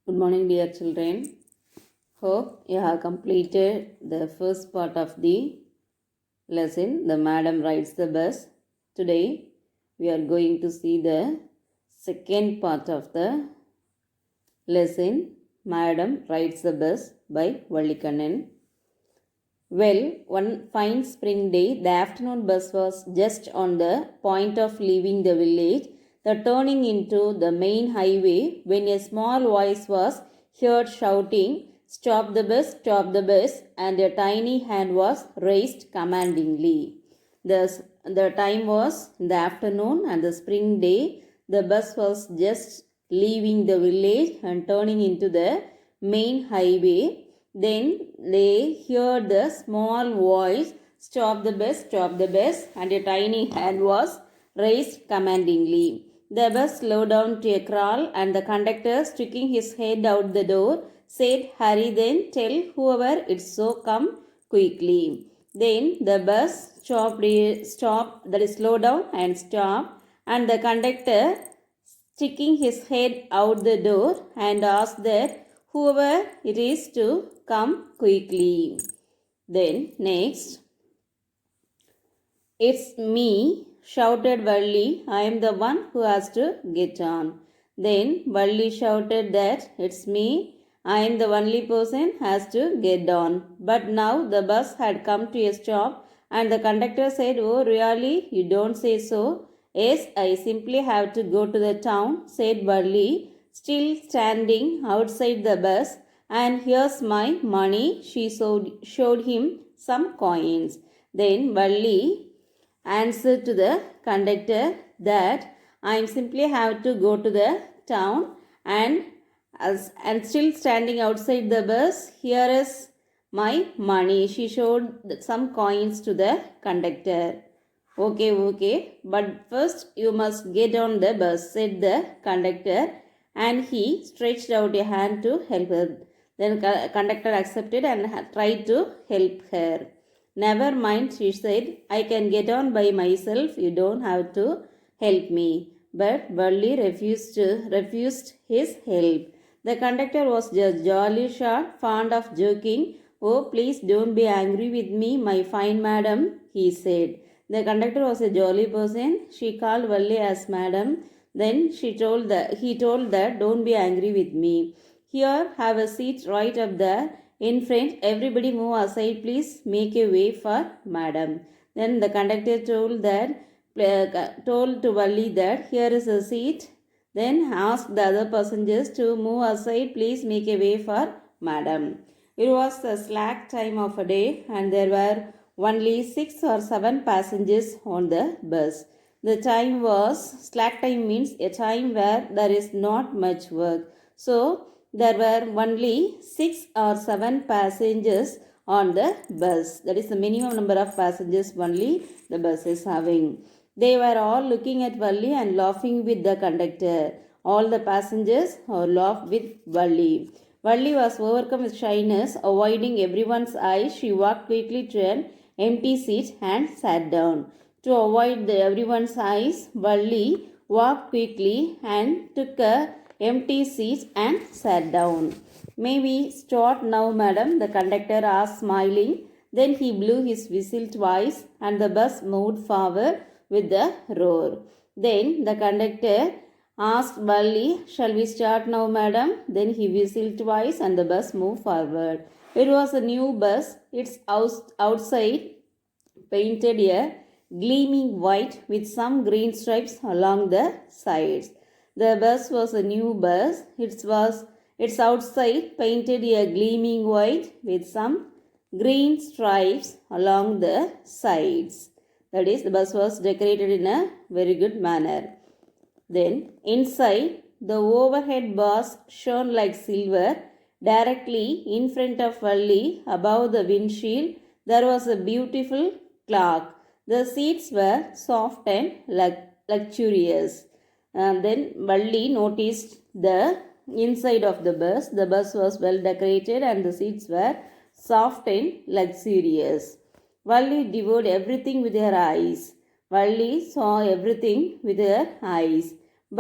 Good morning, dear children. Hope you have completed the first part of the lesson. The madam rides the bus. Today, we are going to see the second part of the lesson. Madam rides the bus by Vallikannan. Well, one fine spring day, the afternoon bus was just on the point of leaving the village, the turning into the main highway, when a small voice was heard shouting, "Stop the bus," and a tiny hand was raised commandingly. The time was in the afternoon and the spring day. The bus was just leaving the village and turning into the main highway. Then they heard the small voice, stop the bus," and a tiny hand was raised commandingly. The bus slowed down to a crawl, and the conductor, sticking his head out the door, said, "Hurry then, tell whoever it's so, come quickly." Then the bus slowed down and stopped, and the conductor, sticking his head out the door, and asked that whoever it is to come quickly. Then next, "It's me," shouted Valli. "I am the one who has to get on." Then Valli shouted that, "It's me. I am the only person who has to get on." But now the bus had come to a stop, and the conductor said, "Oh, really? You don't say so?" "Yes, I simply have to go to the town," said Valli, still standing outside the bus. "And here's my money." She showed him some coins. Then Valli answered to the conductor that, "I simply have to go to the town," and still standing outside the bus, "Here is my money." She showed some coins to the conductor. Okay, but first you must get on the bus," said the conductor, and he stretched out a hand to help her. Then conductor accepted and tried to help her. "Never mind," she said. "I can get on by myself. You don't have to help me." But Valli refused his help. The conductor was just jolly sharp, fond of joking. "Oh, please don't be angry with me, my fine madam," he said. The conductor was a jolly person. She called Valli as madam. Then he told that, "Don't be angry with me. Here, have a seat right up there in front. Everybody move aside, please. Make a way for madam." Then the conductor told to Valli that, "Here is a seat." Then asked the other passengers to move aside, "Please make a way for madam." It was the slack time of a day, and there were only 6 or 7 passengers on the bus. The time was, slack time means a time where there is not much work. So there were only 6 or 7 passengers on the bus. That is the minimum number of passengers only the bus is having. They were all looking at Valli and laughing with the conductor. All the passengers laughed with Valli. Valli was overcome with shyness. Avoiding everyone's eyes, she walked quickly to an empty seat and sat down. To avoid everyone's eyes, Valli walked quickly and took a empty seat and sat down. "May we start now, madam?" the conductor asked, smiling. Then he blew his whistle twice, and the bus moved forward with a roar. Then the conductor asked Valli, "Shall we start now, madam?" Then he whistled twice, and the bus moved forward. It was a new bus. Its outside painted a gleaming white with some green stripes along the sides. The bus was a new bus. Its outside painted a gleaming white with some green stripes along the sides. That is, the bus was decorated in a very good manner. Then inside, the overhead bars shone like silver. Directly in front of Valli, above the windshield, there was a beautiful clock. The seats were soft and luxurious. Then Valli noticed the inside of the bus. The bus was well decorated and the seats were soft and luxurious. Valli devoured everything with her eyes. Valli saw everything with her eyes.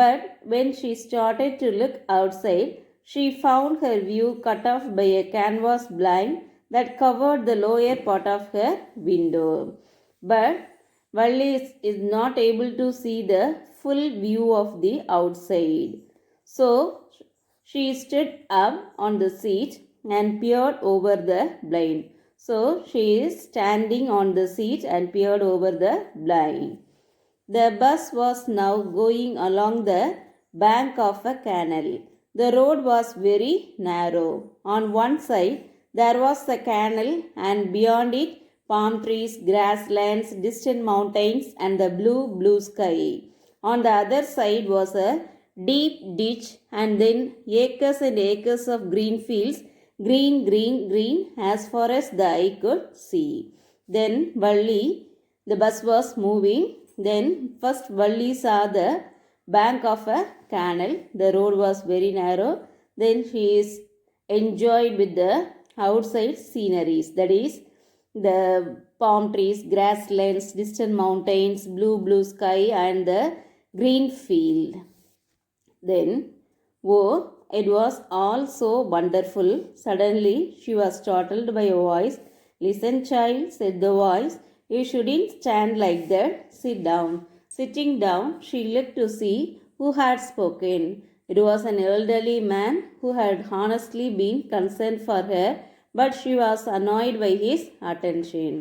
But when she started to look outside, she found her view cut off by a canvas blind that covered the lower part of her window. But Valli is not able to see the full view of the outside. So she stood up on the seat and peered over the blind. So she is standing on the seat and peered over the blind. The bus was now going along the bank of a canal. The road was very narrow. On one side there was the canal, and beyond it palm trees, grasslands, distant mountains, and the blue sky. On the other side was a deep ditch, and then acres and acres of green fields, green, as far as the eye could see. Then the bus was moving. Then first Valli saw the bank of a canal. The road was very narrow. Then she is enjoyed with the outside sceneries, that is the palm trees, grasslands, distant mountains, blue sky, and the green field. Then, oh, it was all so wonderful. Suddenly she was startled by a voice. "Listen, child," said the voice. "You shouldn't stand like that. Sit down." Sitting down, she looked to see who had spoken. It was an elderly man who had honestly been concerned for her, but she was annoyed by his attention.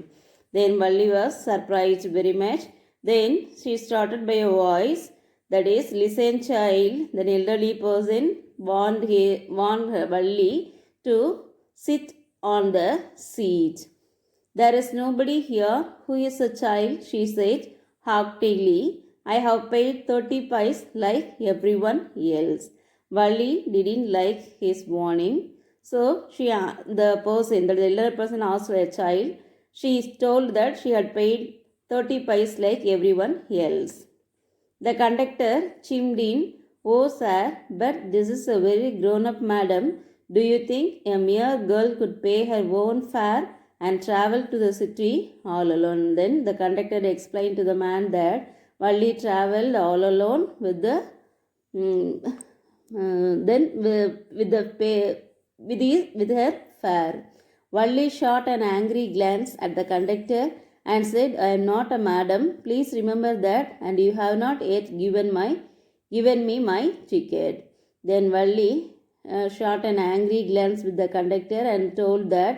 Then Valli was surprised very much. Then she started by a voice, that is, "Listen, child." The elderly person warned Valli to sit on the seat. "There is nobody here who is a child," she said haughtily. "I have paid 30 paise like everyone else." Valli didn't like his warning. So the elder person asked a child. She told that she had paid 30 paise like everyone else. The conductor chimed in, "Oh, sir, but this is a very grown-up madam. Do you think a mere girl could pay her own fare and travel to the city all alone?" Then the conductor explained to the man that Valli travelled all alone with the with her fare. Valli shot an angry glance at the conductor and said, "I am not a madam. Please remember that, and you have not yet given me my ticket." Then Valli shot an angry glance with the conductor and told that,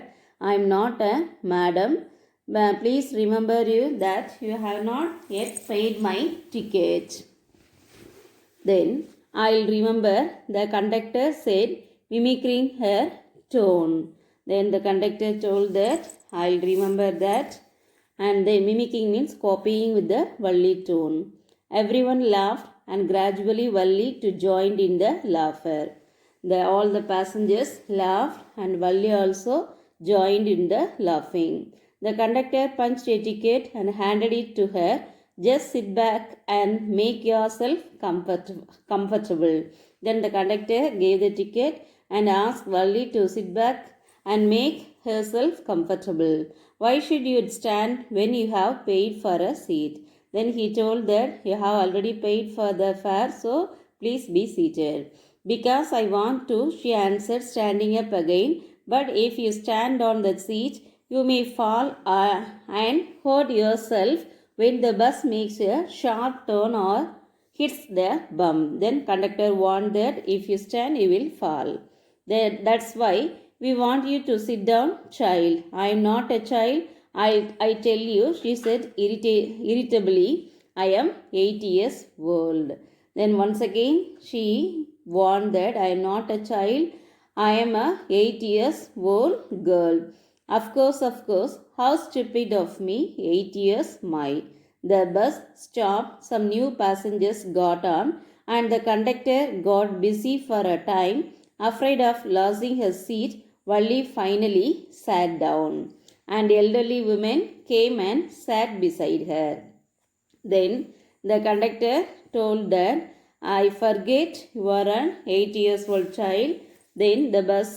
"I am not a madam. Please remember that you have not yet paid my ticket." "Then I'll remember," the conductor said, mimicking her tone. Then the conductor told that, "I'll remember that." And then mimicking means copying with the Valli tone. Everyone laughed, and gradually Valli too joined in the laughter. All the passengers laughed, and Valli also joined in the laughing. The conductor punched a ticket and handed it to her. "Just sit back and make yourself comfortable." Then the conductor gave the ticket and asked Valli to sit back and make herself comfortable. "Why should you stand when you have paid for a seat?" Then he told that, "You have already paid for the fare, so please be seated." "Because I want to," she answered, standing up again. "But if you stand on the seat, you may fall and hurt yourself when the bus makes a sharp turn or hits the bump." Then conductor warned that if you stand, you will fall. "That's why we want you to sit down, child." "I am not a child, I tell you," she said irritably. "I am 8 years old." Then once again she warned that, "I am not a child, I am a 8 years old girl." Of course, how stupid of me, 8 years, my. The bus stopped, some new passengers got on, and the conductor got busy for a time. Afraid of losing her seat, Valli finally sat down, and elderly women came and sat beside her. Then the conductor told that, "I forget you are an 8 years old child." Then the bus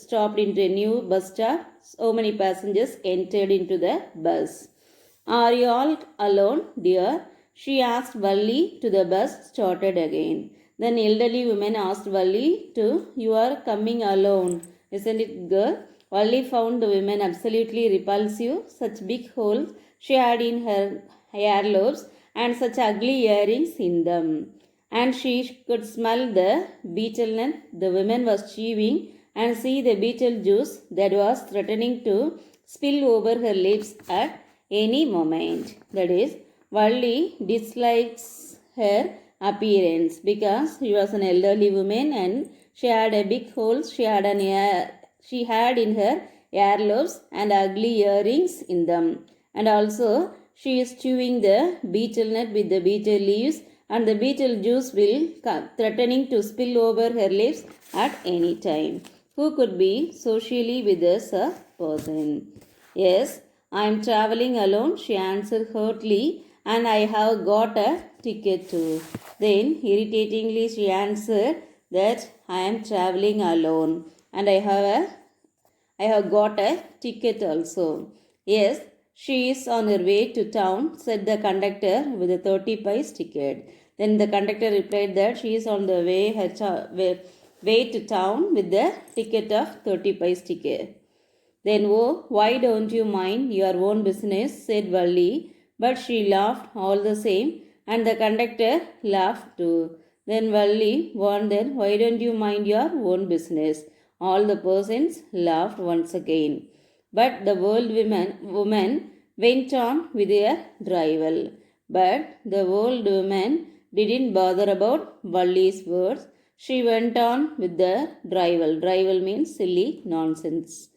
stopped into a new bus stop. So many passengers entered into the bus. "Are you all alone, dear?" she asked Valli to the bus started again. Then elderly woman asked Valli to, you are coming alone, isn't it, girl? Valli found the woman absolutely repulsive, such big holes she had in her earlobes and such ugly earrings in them. And she could smell the betel nut the woman was chewing and see the betel juice that was threatening to spill over her lips at any moment. That is, Valli dislikes her appearance because she was an elderly woman and she had a big hole she had in her earlobes and ugly earrings in them. And also she is chewing the betel nut with the betel leaves and the betel juice will come, threatening to spill over her lips at any time. Who could be socially with this person? Yes, I am traveling alone, she answered hurtedly, and I have got a ticket too. Then, irritatingly, she answered that I am traveling alone and I have got a ticket also. Yes, she is on her way to town, said the conductor with a 30 paise ticket. Then the conductor replied that she is on the way to town with the ticket of 30 paise ticket. Then, oh, why don't you mind your own business, said Valli. But she laughed all the same, and the conductor laughed too. Then Valli warned them, why don't you mind your own business? All the persons laughed once again. But the woman went on with her drivel. But the old woman didn't bother about Valli's words. She went on with the drivel. Drivel means silly nonsense.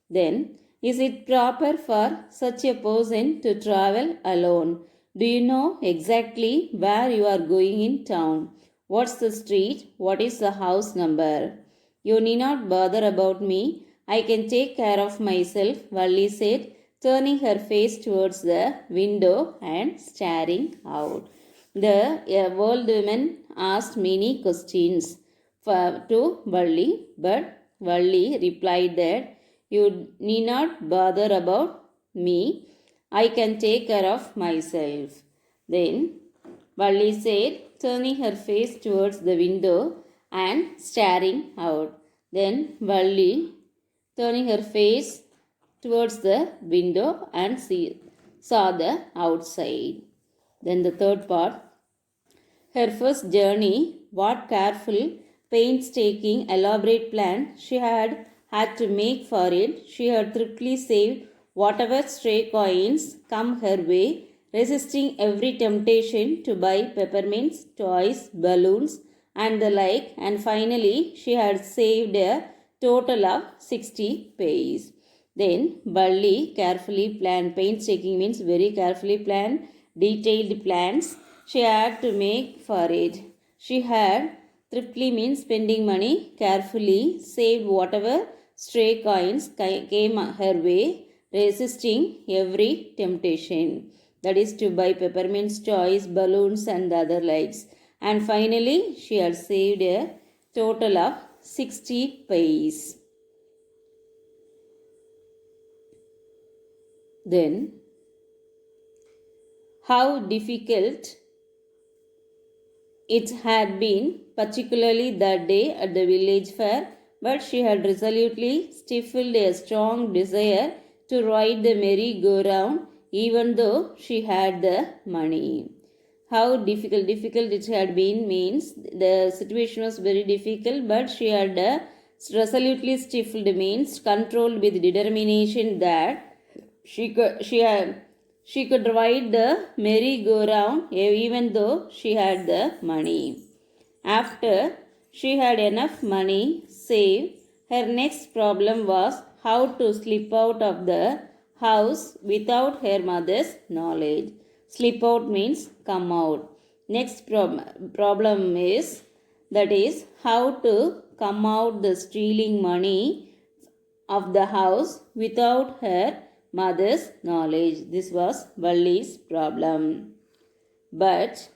Then, is it proper for such a person to travel alone? Do you know exactly where you are going in town? What's the street? What is the house number? You need not bother about me. I can take care of myself, Valli said, turning her face towards the window and staring out. The old woman asked many questions to Valli, but Valli replied that you need not bother about me. I can take care of myself. Then Valli said, turning her face towards the window and staring out. Then Valli, turning her face towards the window and saw the outside. Then the third part. Her first journey, what careful, painstaking, elaborate plan she had to make for it. She had thriftily saved whatever stray coins come her way, resisting every temptation to buy peppermints, toys, balloons, and the like, and finally she had saved a total of 60 paise. Then Valli carefully planned, painstaking means very carefully planned, detailed plans she had to make for it. She had thriftily means spending money carefully, saved whatever stray coins came her way, resisting every temptation. That is to buy peppermints, toys, balloons, and the other likes. And finally, she had saved a total of 60 paise. Then, how difficult it had been, particularly that day at the village fair, but she had resolutely stifled a strong desire to ride the merry-go-round, even though she had the money. How difficult it had been means the situation was very difficult, but she had resolutely stifled means controlled with determination that she could ride the merry-go-round even though she had the money. After she had enough money saved, her next problem was how to slip out of the house without her mother's knowledge. Slip out means come out. Next problem is how to come out the stealing money of the house without her mother's knowledge. This was Valli's problem. But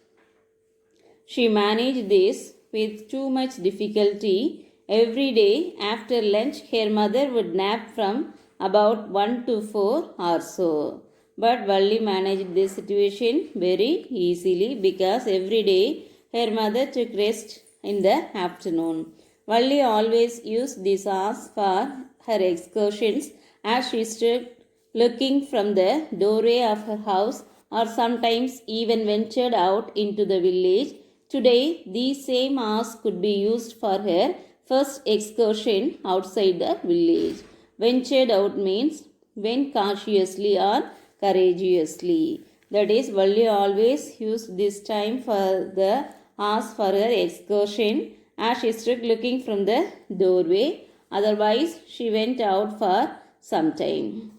she managed this with too much difficulty. Every day after lunch, her mother would nap from about 1 to 4 or so. But Valli managed this situation very easily because every day her mother took rest in the afternoon. Valli always used this hours for her excursions as she stood looking from the doorway of her house or sometimes even ventured out into the village. Today, these same hours could be used for her first excursion outside the village. Ventured out means went cautiously or courageously. That is, Valli always used this time for the hours for her excursion as she stood looking from the doorway. Otherwise, she went out for some time.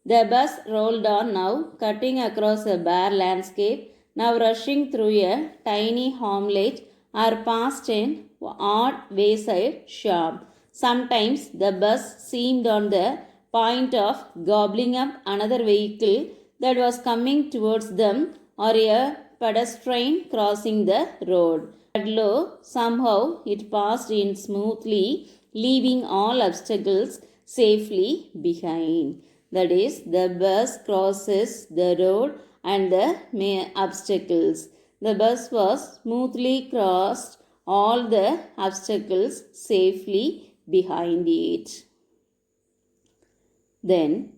The bus rolled on now, cutting across a bare landscape, now rushing through a tiny hamlet or past an odd wayside shop. Sometimes the bus seemed on the point of gobbling up another vehicle that was coming towards them or a pedestrian crossing the road. But lo, somehow it passed in smoothly, leaving all obstacles safely behind. That is, the bus crosses the road and the obstacles. The bus was smoothly crossed all the obstacles safely behind it. Then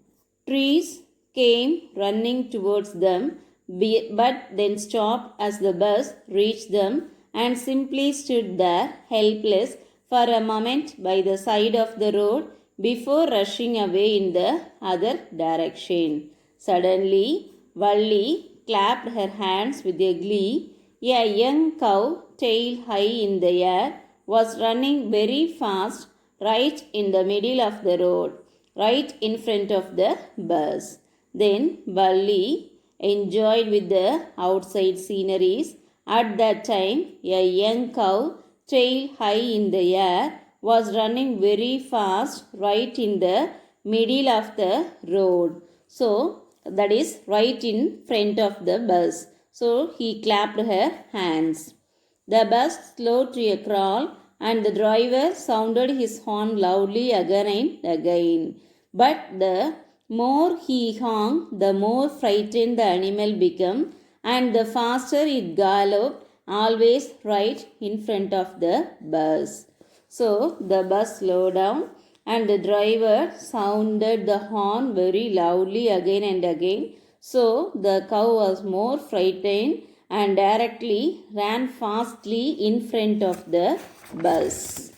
trees came running towards them, but then stopped as the bus reached them and simply stood there helpless for a moment by the side of the road before rushing away in the other direction. Suddenly, Valli clapped her hands with a glee. A young cow, tail high in the air, was running very fast right in the middle of the road, right in front of the bus. Then Valli enjoyed with the outside sceneries. At that time, a young cow, tail high in the air, was running very fast right in the middle of the road. So, that is right in front of the bus. So, he clapped her hands. The bus slowed to a crawl and the driver sounded his horn loudly again and again. But the more he honked, the more frightened the animal became and the faster it galloped, always right in front of the bus. So the bus slowed down and the driver sounded the horn very loudly again and again. So the cow was more frightened and directly ran fastly in front of the bus.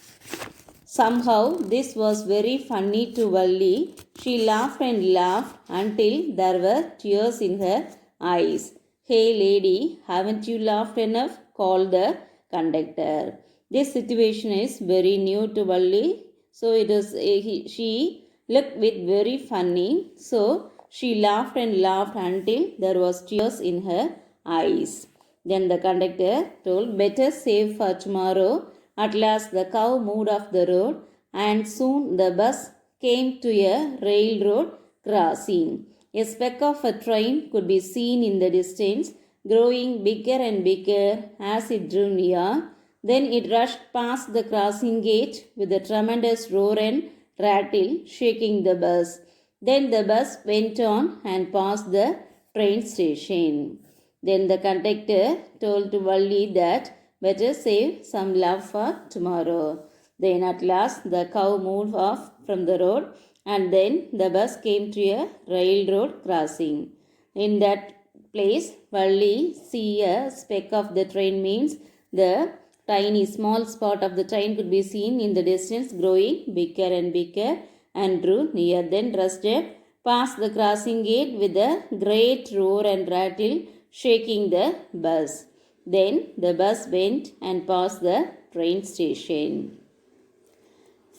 Somehow this was very funny to Valli. She laughed and laughed until there were tears in her eyes. Hey lady, haven't you laughed enough? Called the conductor. This situation is very new to Valli. So she looked with very funny. So she laughed and laughed until there was tears in her eyes. Then the conductor told, better save for tomorrow. At last the cow moved off the road and soon the bus came to a railroad crossing. A speck of a train could be seen in the distance, growing bigger and bigger as it drew near. Then it rushed past the crossing gate with a tremendous roar and rattle, shaking the bus. Then the bus went on and passed the train station. Then the conductor told to Valli that better save some love for tomorrow. Then at last the cow moved off from the road and then the bus came to a railroad crossing. In that place, Valli see a speck of the train means the tiny small spot of the train could be seen in the distance growing bigger and bigger and drew near. Then rusted past the crossing gate with a great roar and rattle, shaking the bus. Then the bus went and passed the train station.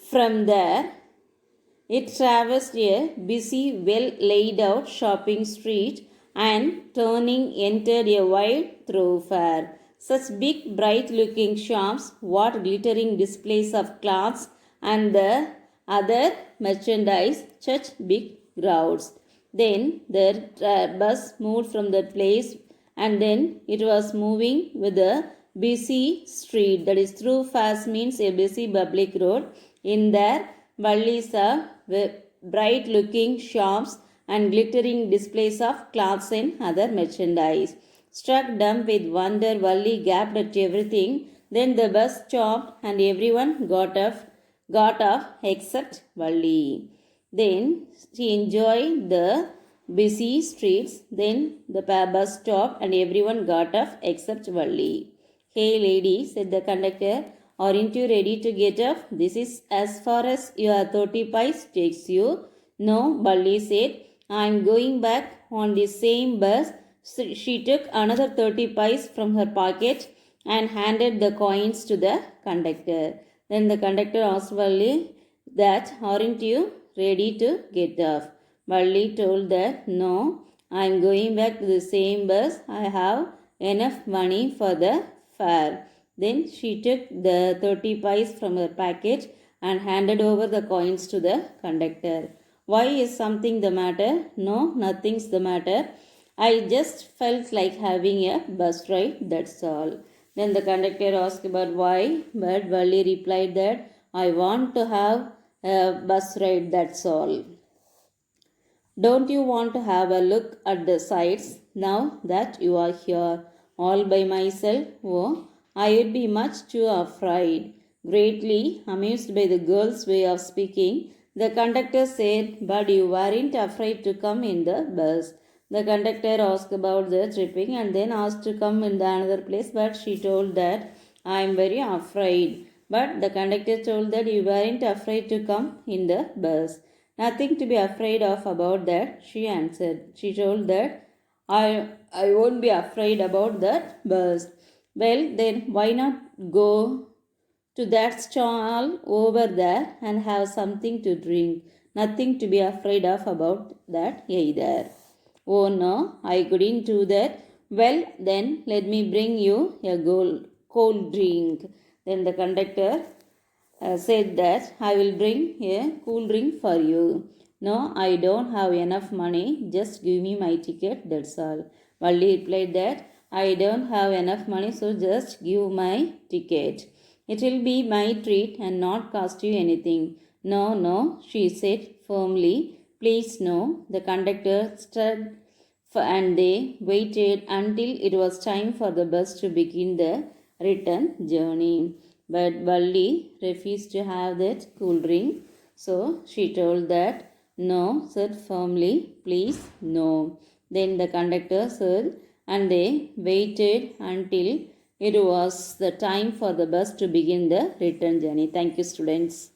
From there, it traversed a busy, well laid out shopping street and turning entered a wide thoroughfare. Such big, bright looking shops, what glittering displays of cloths and the other merchandise, such big crowds. Then the bus moved from that place and then it was moving with a busy street. That is, thoroughfare means a busy public road. In there, Valli saw bright looking shops and glittering displays of cloths and other merchandise. Struck dumb with wonder, Valli gaped at everything. Then the bus stopped and everyone got off except Valli. Then she enjoyed the busy streets. Then the bus stopped and everyone got off except Valli. Hey lady, said the conductor, aren't you ready to get off? This is as far as your 30 pies takes you. No, Valli said, I'm going back on the same bus. So she took another 30 pies from her pocket and handed the coins to the conductor. Then the conductor asked Valli that, aren't you ready to get off? Valli told that, no, I am going back to the same bus. I have enough money for the fare. Then she took the 30 pies from her package and handed over the coins to the conductor. Why, is something the matter? No, nothing's the matter. I just felt like having a bus ride, that's all. Then the conductor asked about why, but Valli replied that, I want to have a bus ride, that's all. Don't you want to have a look at the sights now that you are here all by myself? Oh, I would be much too afraid. Greatly amused by the girl's way of speaking, the conductor said, but you weren't afraid to come in the bus. The conductor asked about the tripping and then asked to come in the another place, but she told that, I am very afraid. But the conductor told that you weren't afraid to come in the bus. Nothing to be afraid of about that, she answered. She told that, I won't be afraid about that bus. Well, then why not go to that stall over there and have something to drink? Nothing to be afraid of about that either. Oh no, I couldn't do that. Well, then let me bring you a cold drink. Then the conductor said that, I will bring a cool drink for you. No, I don't have enough money. Just give me my ticket, that's all. Valli replied that, I don't have enough money, so just give my ticket. It will be my treat and not cost you anything. No, no, she said firmly. Please, no. The conductor stood and they waited until it was time for the bus to begin the return journey. But Valli refused to have that cool drink. So she told that, no, said firmly, please, no. Then the conductor said, and they waited until it was the time for the bus to begin the return journey. Thank you, students.